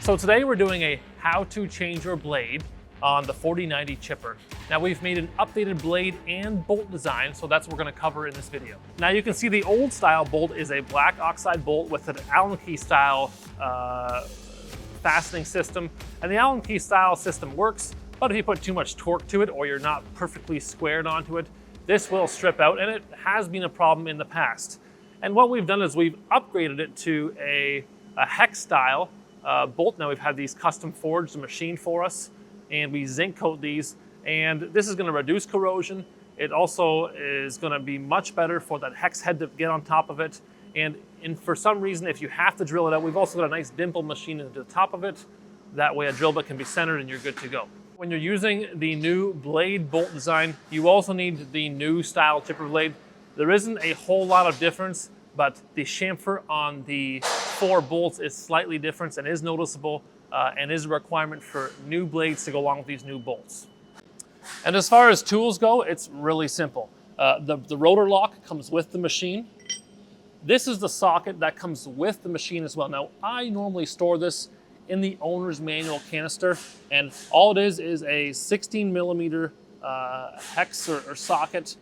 So today we're doing a how to change your blade on the 4090 chipper. Now we've made an updated blade and bolt design, so that's what we're gonna cover in this video. Now you can see the old style bolt is a black oxide bolt with an Allen key style fastening system. And the Allen key style system works, but if you put too much torque to it or you're not perfectly squared onto it, this will strip out, and it has been a problem in the past. And what we've done is we've upgraded it to a hex style bolt. Now we've had these custom forged and machined for us, and we zinc coat these, and this is going to reduce corrosion. It also is going to be much better for that hex head to get on top of it. And for some reason, if you have to drill it out, we've also got a nice dimple machine into the top of it. That way a drill bit can be centered and you're good to go. When you're using the new blade bolt design, you also need the new style chipper blade. There isn't a whole lot of difference, but the chamfer on the 4 bolts is slightly different and is noticeable, and is a requirement for new blades to go along with these new bolts. And as far as tools go, it's really simple. The rotor lock comes with the machine. This is the socket that comes with the machine as well. Now, I normally store this in the owner's manual canister, and all it is a 16 millimeter hex or socket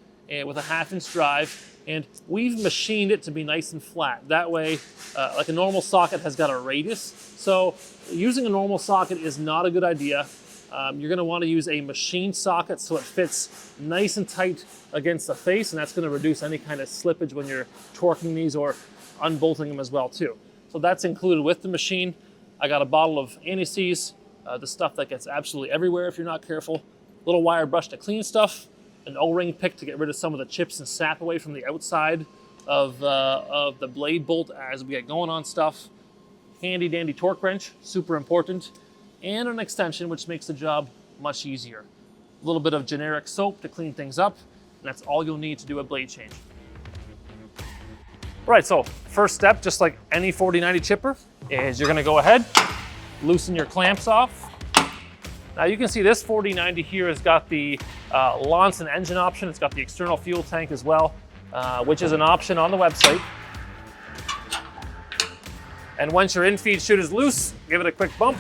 with a 1/2-inch drive, and we've machined it to be nice and flat. That way, like a normal socket has got a radius, so using a normal socket is not a good idea. You're going to want to use a machined socket so it fits nice and tight against the face, and that's going to reduce any kind of slippage when you're torquing these or unbolting them as well too. So that's included with the machine. I got a bottle of anti-seize, the stuff that gets absolutely everywhere if you're not careful, little wire brush to clean stuff, an O-ring pick to get rid of some of the chips and sap away from the outside of the blade bolt as we get going on stuff, handy dandy torque wrench, super important, and an extension, which makes the job much easier. A little bit of generic soap to clean things up, and that's all you'll need to do a blade change. Right, so first step, just like any 4090 chipper, is you're gonna go ahead, loosen your clamps off. Now you can see this 4090 here has got the Lonson engine option. It's got the external fuel tank as well, which is an option on the website. And once your in-feed chute is loose, give it a quick bump.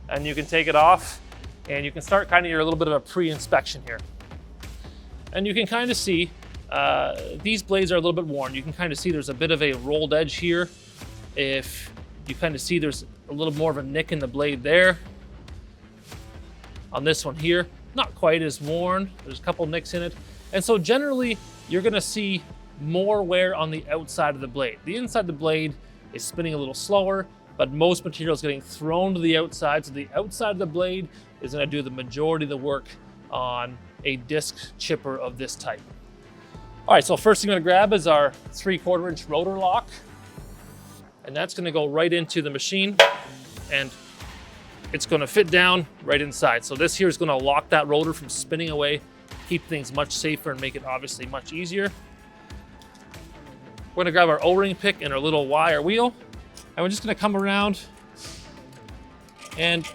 And you can take it off, and you can start kind of your little bit of a pre-inspection here. And you can kind of see these blades are a little bit worn. You can kind of see there's a bit of a rolled edge here. If you kind of see there's a little more of a nick in the blade there. On this one here, not quite as worn. There's a couple nicks in it. And so generally, you're gonna see more wear on the outside of the blade. The inside of the blade is spinning a little slower, but most material is getting thrown to the outside. So the outside of the blade is gonna do the majority of the work on a disc chipper of this type. All right, so first thing I'm gonna grab is our 3/4 inch rotor lock. And that's gonna go right into the machine, and it's gonna fit down right inside. So this here is gonna lock that rotor from spinning away, keep things much safer and make it obviously much easier. We're gonna grab our O-ring pick and our little wire wheel, and we're just gonna come around and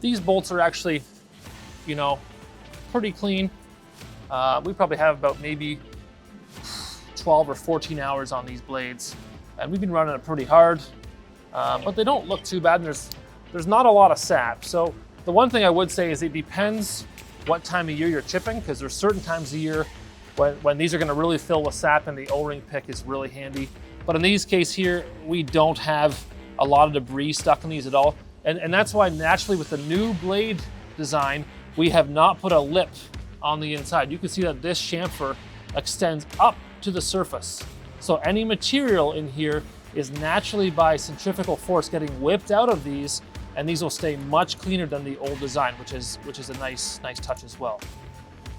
these bolts are actually, you know, pretty clean. We probably have about maybe 12 or 14 hours on these blades, and we've been running it pretty hard, but they don't look too bad, and there's not a lot of sap. So the one thing I would say is it depends what time of year you're chipping, because there's certain times of year when these are gonna really fill with sap, and the O-ring pick is really handy. But in these case here, we don't have a lot of debris stuck in these at all. And that's why naturally with the new blade design, we have not put a lip on the inside. You can see that this chamfer extends up to the surface. So any material in here is naturally by centrifugal force getting whipped out of these, and these will stay much cleaner than the old design, which is a nice touch as well.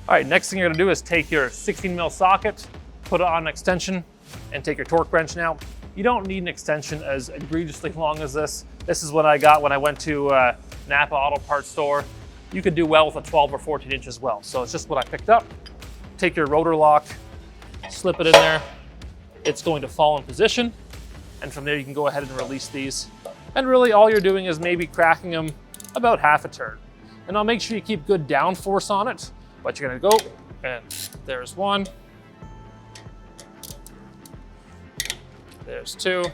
All right, next thing you're gonna do is take your 16 mil socket, put it on an extension, and take your torque wrench now. You don't need an extension as egregiously long as this. This is what I got when I went to Napa Auto Parts store. You could do well with a 12 or 14 inch as well. So it's just what I picked up. Take your rotor lock, slip it in there. It's going to fall in position. And from there you can go ahead and release these. And really all you're doing is maybe cracking them about half a turn. And I'll make sure you keep good downforce on it. But you're gonna go, and there's one. There's 2.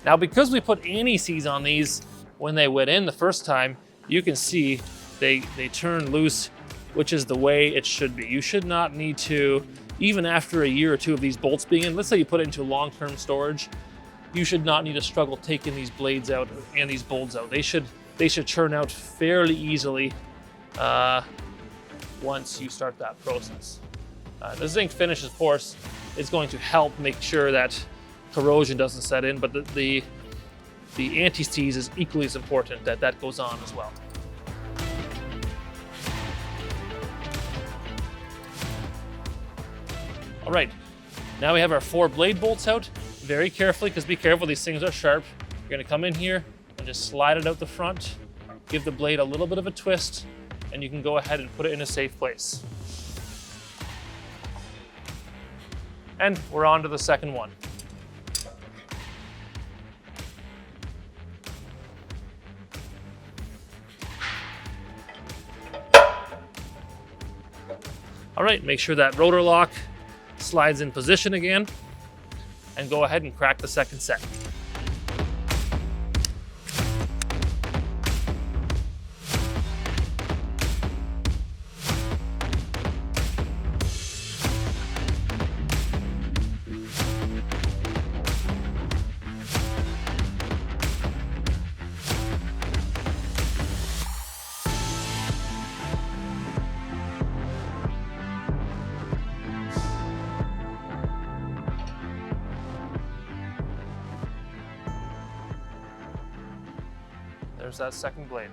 Now, because we put anti-seize on these when they went in the first time, you can see they turn loose, which is the way it should be. You should not need to, even after a year or 2 of these bolts being in, let's say you put it into long-term storage, you should not need to struggle taking these blades out and these bolts out. They should churn out fairly easily once you start that process. The zinc finish, of course, is going to help make sure that corrosion doesn't set in, but the anti-seize is equally as important that goes on as well. All right, now we have our 4 blade bolts out. Very carefully, because be careful, these things are sharp. You're gonna come in here and just slide it out the front, give the blade a little bit of a twist, and you can go ahead and put it in a safe place. And we're on to the second one. All right, make sure that rotor lock slides in position again, and go ahead and crack the second set. There's that second blade.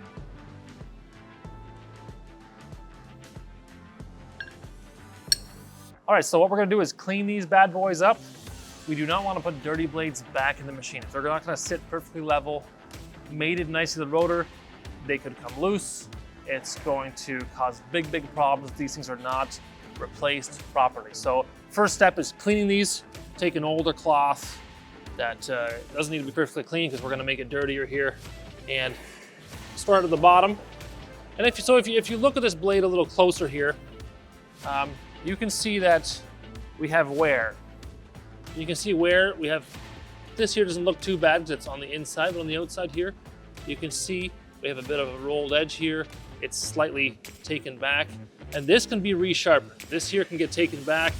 All right, so what we're gonna do is clean these bad boys up. We do not want to put dirty blades back in the machine. If they're not gonna sit perfectly level, mated nicely to the rotor, they could come loose. It's going to cause big, big problems if these things are not replaced properly. So first step is cleaning these. Take an older cloth that doesn't need to be perfectly clean because we're gonna make it dirtier here, and start at the bottom. And if you look at this blade a little closer here, you can see that we have wear. You can see where we have, this here doesn't look too bad because it's on the inside, but on the outside here, you can see we have a bit of a rolled edge here. It's slightly taken back, and this can be resharpened. This here can get taken back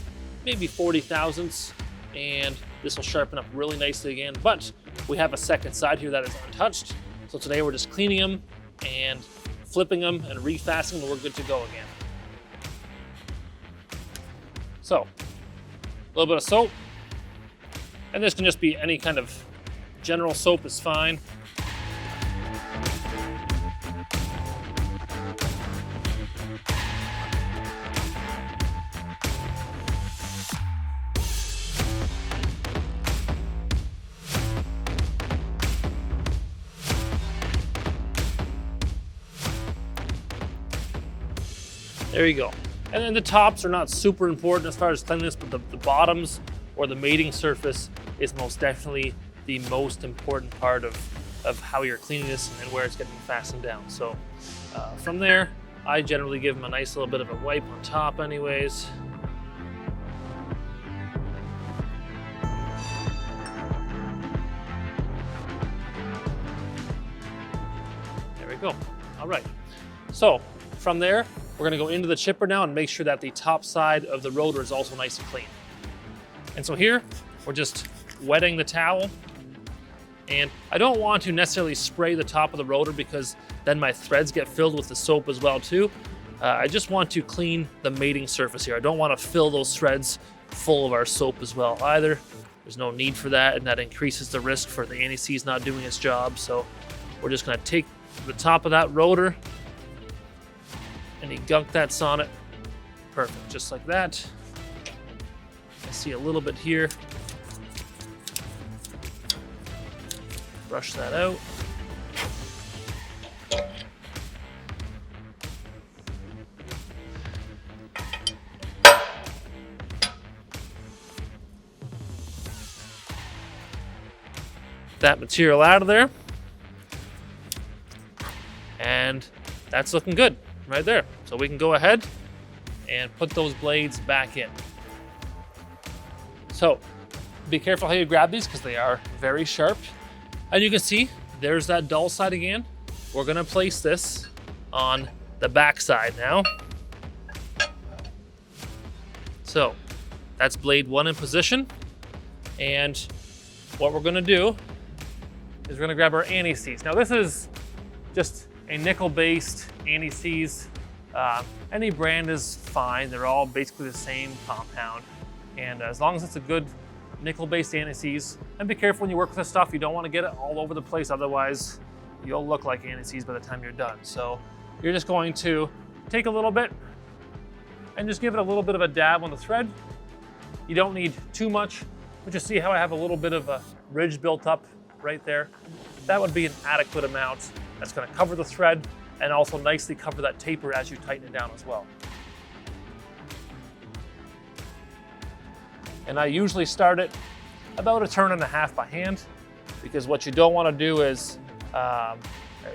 maybe 40 thousandths, and this will sharpen up really nicely again. But we have a second side here that is untouched. So today we're just cleaning them and flipping them and refastening, and we're good to go again. So, a little bit of soap, and this can just be any kind of general soap is fine. There you go. And then the tops are not super important as far as cleanliness, but the bottoms or the mating surface is most definitely the most important part of how you're cleaning this and where it's getting fastened down. So from there, I generally give them a nice little bit of a wipe on top anyways. There we go. All right. So from there, we're gonna go into the chipper now and make sure that the top side of the rotor is also nice and clean. And so here, we're just wetting the towel. And I don't want to necessarily spray the top of the rotor because then my threads get filled with the soap as well too. I just want to clean the mating surface here. I don't want to fill those threads full of our soap as well either. There's no need for that, and that increases the risk for the anti-seize not doing its job. So we're just gonna take the top of that rotor, any gunk that's on it, perfect, just like that. I see a little bit here. Brush that out. That material out of there. And that's looking good right there. So we can go ahead and put those blades back in. So be careful how you grab these because they are very sharp. And you can see there's that dull side again. We're gonna place this on the back side now. So that's blade 1 in position. And what we're gonna do is we're gonna grab our anti-seize. Now this is just a nickel-based anti-seize. Any brand is fine. They're all basically the same compound. And as long as it's a good nickel-based anti-seize, and be careful when you work with this stuff, you don't want to get it all over the place, otherwise you'll look like anti-seize by the time you're done. So you're just going to take a little bit and just give it a little bit of a dab on the thread. You don't need too much, but just see how I have a little bit of a ridge built up right there. That would be an adequate amount. That's going to cover the thread and also nicely cover that taper as you tighten it down as well. And I usually start it about 1.5 turns by hand, because what you don't want to do is,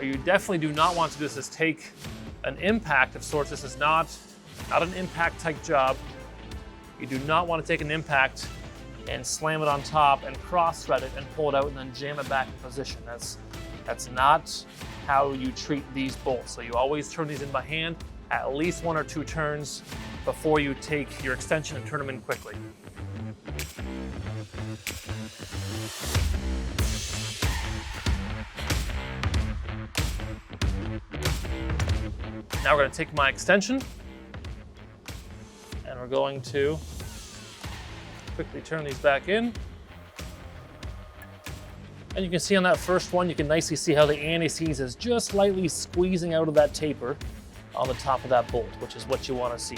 you definitely do not want to do is take an impact of sorts. This is not an impact type job. You do not want to take an impact and slam it on top and cross thread it and pull it out and then jam it back in position. That's not how you treat these bolts. So you always turn these in by hand, at least 1 or 2 turns before you take your extension and turn them in quickly. Now we're going to take my extension and we're going to quickly turn these back in. And you can see on that first one, you can nicely see how the anti-seize is just lightly squeezing out of that taper on the top of that bolt, which is what you want to see.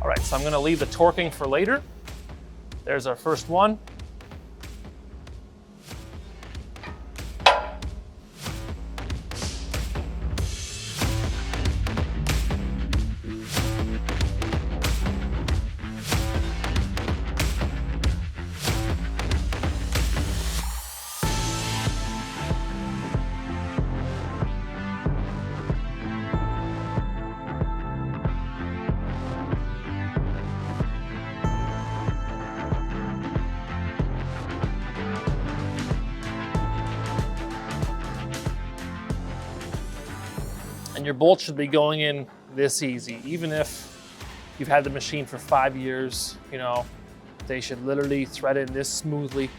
All right, so I'm going to leave the torquing for later. There's our first one. And your bolt should be going in this easy. Even if you've had the machine for 5 years, you know, they should literally thread in this smoothly.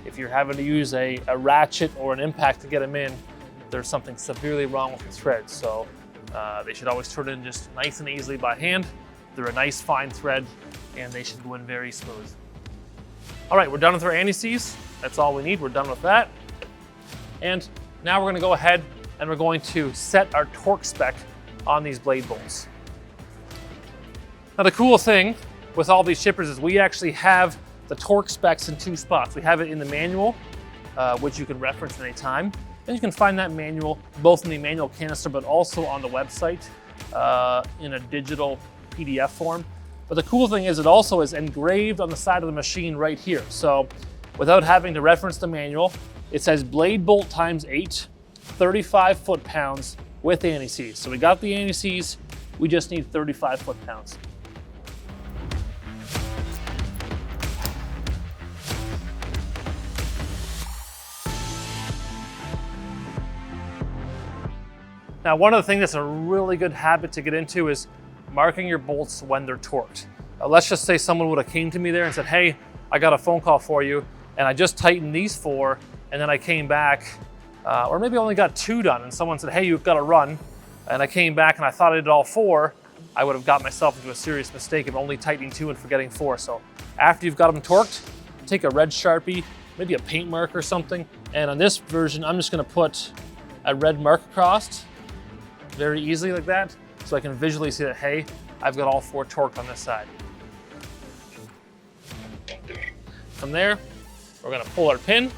If you're having to use a ratchet or an impact to get them in, there's something severely wrong with the threads. So they should always turn in just nice and easily by hand. They're a nice fine thread and they should go in very smooth. All right, we're done with our anti-seize. That's all we need, we're done with that. And now we're gonna go ahead and we're going to set our torque spec on these blade bolts. Now the cool thing with all these shippers is we actually have the torque specs in 2 spots. We have it in the manual, which you can reference at any time. And you can find that manual both in the manual canister, but also on the website in a digital PDF form. But the cool thing is it also is engraved on the side of the machine right here. So without having to reference the manual, it says blade bolt ×8, 35 foot-pounds with anti-seize. So we got the anti-seize, we just need 35 foot-pounds. Now, one of the things that's a really good habit to get into is marking your bolts when they're torqued. Let's just say someone would have came to me there and said, hey, I got a phone call for you, and I just tightened these 4, and then I came back, or maybe I only got 2 done, and someone said, hey, you've got to run, and I came back and I thought I did all 4, I would have got myself into a serious mistake of only tightening 2 and forgetting 4. So after you've got them torqued, take a red Sharpie, maybe a paint mark or something, and on this version, I'm just gonna put a red mark across, very easily like that, so I can visually see that, hey, I've got all 4 torqued on this side. From there, we're gonna pull our pin,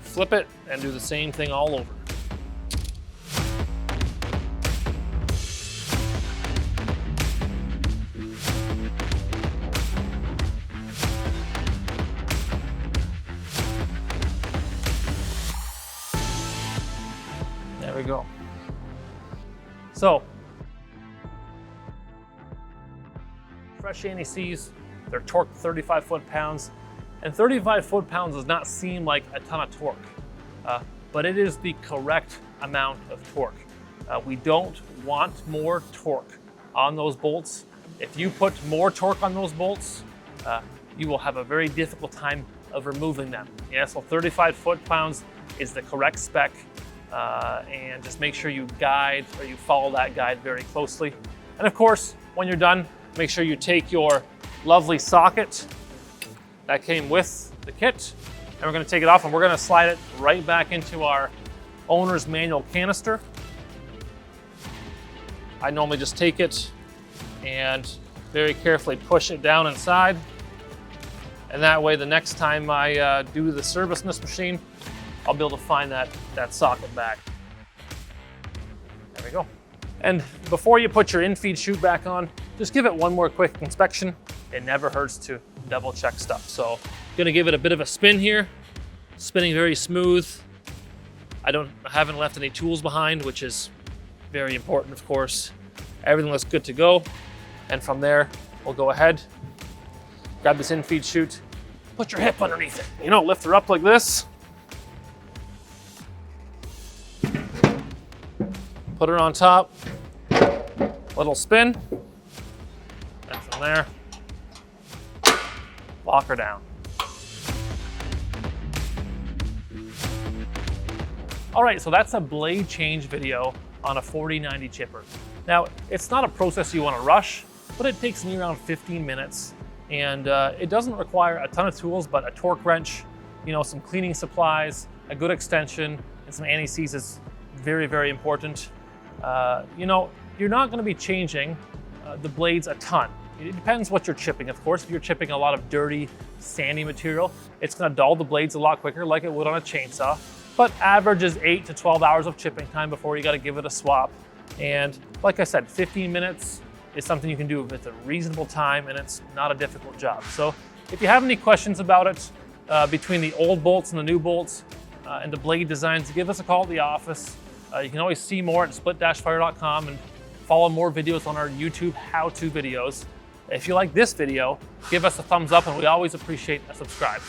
flip it, and do the same thing all over. So, fresh anti-seize, they're torqued 35 foot-pounds, and 35 foot-pounds does not seem like a ton of torque, but it is the correct amount of torque. We don't want more torque on those bolts. If you put more torque on those bolts, you will have a very difficult time of removing them. Yeah, so 35 foot-pounds is the correct spec, and just make sure you follow that guide very closely. And of course, when you're done, make sure you take your lovely socket that came with the kit, and we're going to take it off and we're going to slide it right back into our owner's manual canister. I normally just take it and very carefully push it down inside, and that way the next time I do the service in this machine, I'll be able to find that socket back. There we go. And before you put your in-feed chute back on, just give it one more quick inspection. It never hurts to double check stuff. So gonna give it a bit of a spin here, spinning very smooth. I haven't left any tools behind, which is very important, of course. Everything looks good to go. And from there, we'll go ahead, grab this in-feed chute, put your hip underneath it. You know, lift her up like this. Put her on top, little spin, and from there, lock her down. All right, so that's a blade change video on a 4090 chipper. Now, it's not a process you want to rush, but it takes me around 15 minutes, and it doesn't require a ton of tools, but a torque wrench, you know, some cleaning supplies, a good extension, and some anti-seize is very, very important. You know, you're not going to be changing the blades a ton. It depends what you're chipping, of course. If you're chipping a lot of dirty, sandy material, it's going to dull the blades a lot quicker, like it would on a chainsaw. But average is 8 to 12 hours of chipping time before you got to give it a swap. And like I said, 15 minutes is something you can do with a reasonable time, and it's not a difficult job. So if you have any questions about it, between the old bolts and the new bolts and the blade designs, give us a call at the office. You can always see more at split-fire.com and follow more videos on our YouTube how-to videos. If you like this video, give us a thumbs up, and we always appreciate a subscribe.